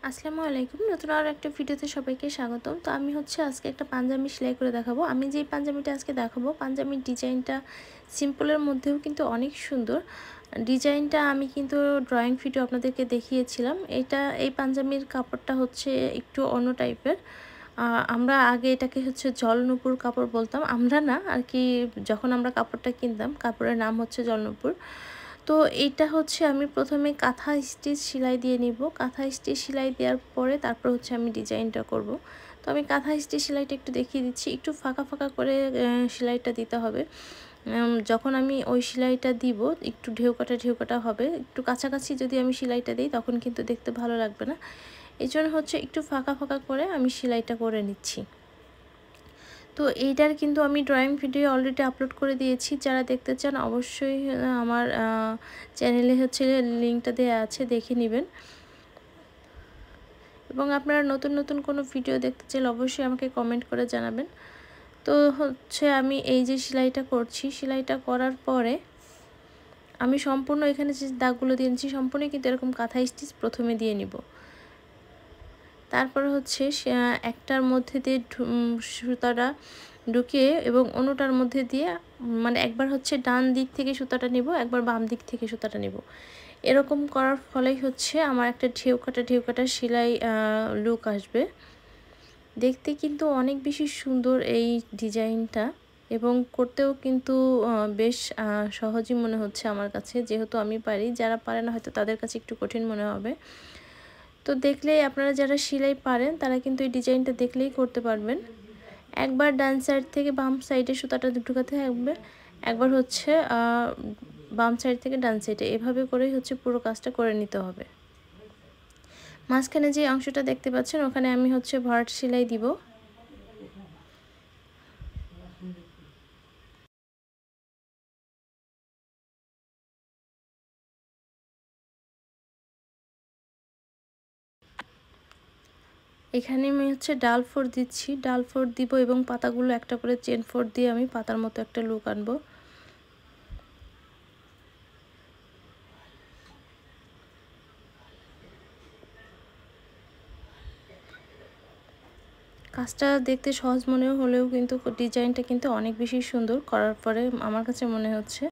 আসসালামু আলাইকুম। নতুন আর একটা ভিডিওতে সবাইকে স্বাগতম। তো আমি আজকে একটা পাঞ্জাবি সেলাই করে দেখাবো। আমি যেই পাঞ্জাবিটা আজকে দেখাবো, পাঞ্জাবির ডিজাইনটা সিম্পলের মধ্যেও কিন্তু অনেক সুন্দর। ডিজাইনটা আমি কিন্তু ড্রয়িং ভিডিও আপনাদেরকে দেখিয়েছিলাম। এই পাঞ্জাবির কাপড়টা একটু অন্য টাইপের। আমরা আগে এটাকে জলনুপুর কাপড় বলতাম। আমরা না আর কি, যখন আমরা কাপড়টা কিনতাম কাপড়ের নাম জলনুপুর। তো এইটা আমি প্রথমে কাঁথা স্টিচ সেলাই দিয়ে নিব। কাঁথা স্টিচ সেলাই দেওয়ার পরে তারপর আমি ডিজাইনটা করব। তো আমি কাঁথা স্টিচ সেলাইটা একটু দেখিয়ে দিচ্ছি। একটু ফাঁকা ফাঁকা করে সেলাইটা দিতে হবে। যখন আমি ওই সেলাইটা দিব একটু ঢেউ কাটা হবে। একটু কাছাকাছি যদি আমি সেলাইটা দিই তখন কিন্তু দেখতে ভালো লাগবে না। এই জন্য একটু ফাঁকা ফাঁকা করে আমি সেলাইটা করে নিচ্ছি। তো এইটার কিন্তু আমি ড্রয়িং ভিডিও অলরেডি আপলোড করে দিয়েছি। যারা দেখতে চান অবশ্যই আমার চ্যানেলে লিঙ্কটা দেওয়া আছে, দেখে নেবেন। এবং আপনারা নতুন নতুন কোনো ভিডিও দেখতে চাইলে অবশ্যই আমাকে কমেন্ট করে জানাবেন। তো আমি এই যে সেলাইটা করছি, সেলাইটা করার পরে আমি সম্পূর্ণ এখানে যে দাগগুলো দিয়েছি সম্পূর্ণ কিন্তু এরকম কাঁথা স্টিচ প্রথমে দিয়ে নিব। তারপরে একটার মধ্যে দিয়ে সুতাটা ঢুকিয়ে এবং অন্যটার মধ্যে দিয়ে মানে একবার ডান দিক থেকে সুতাটা নিব, একবার বাম দিক থেকে সুতাটা নিব। এরকম করার ফলেই আমার একটা ঢেউ কাটা সেলাই লুক আসবে। দেখতে কিন্তু অনেক বেশি সুন্দর এই ডিজাইনটা, এবং করতেও কিন্তু বেশ সহজই মনে হচ্ছে আমার কাছে, যেহেতু আমি পারি। যারা পারে না হয়তো তাদের কাছে একটু কঠিন মনে হবে। তো দেখলেই আপনারা যারা সেলাই পারেন তারা কিন্তু এই ডিজাইনটা দেখলেই করতে পারবেন। একবার ডান সাইড থেকে বাম সাইডে সুতাটা ঢুকাতে হবে, একবার বাম সাইড থেকে ডান সাইডে, এভাবে করেই পুরো কাজটা করে নিতে হবে। মাঝখানে যে অংশটা দেখতে পাচ্ছেন ওখানে আমি ভরাট সেলাই দিব। এখানে আমি ডাল ফোর দিচ্ছি, ডাল ফোর দিব এবং পাতাগুলো একটা করে চেন ফোর দিয়ে আমি পাতার মতো একটা লুক আনবো। কাজটা দেখতে সহজ মনে হলেও কিন্তু ডিজাইনটা কিন্তু অনেক বেশি সুন্দর করার পরে আমার কাছে মনে হচ্ছে।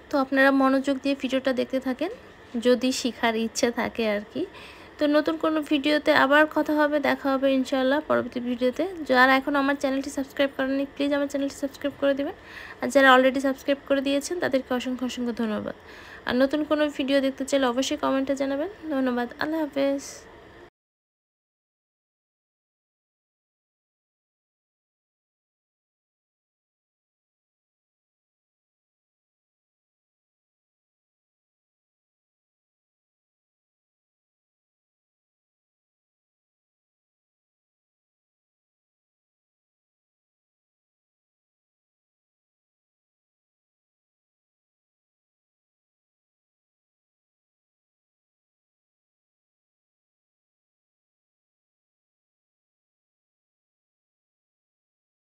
তো আপনারা মনোযোগ দিয়ে ভিডিওটা দেখতে থাকেন যদি শেখার ইচ্ছে থাকে আর কি। তো নতুন কোনো ভিডিওতে আবার কথা হবে, দেখা হবে ইনশাআল্লাহ পরবর্তী ভিডিওতে। যারা এখন আমার চ্যানেলটি সাবস্ক্রাইব করেননি প্লিজ আমার চ্যানেলটি সাবস্ক্রাইব করে দেবেন, আর যারা অলরেডি সাবস্ক্রাইব করে দিয়েছেন তাদেরকে অসংখ্য অসংখ্য ধন্যবাদ। আর নতুন কোনো ভিডিও দেখতে চাইলে অবশ্যই কমেন্টে জানাবেন। ধন্যবাদ। আল্লাহ হাফেজ।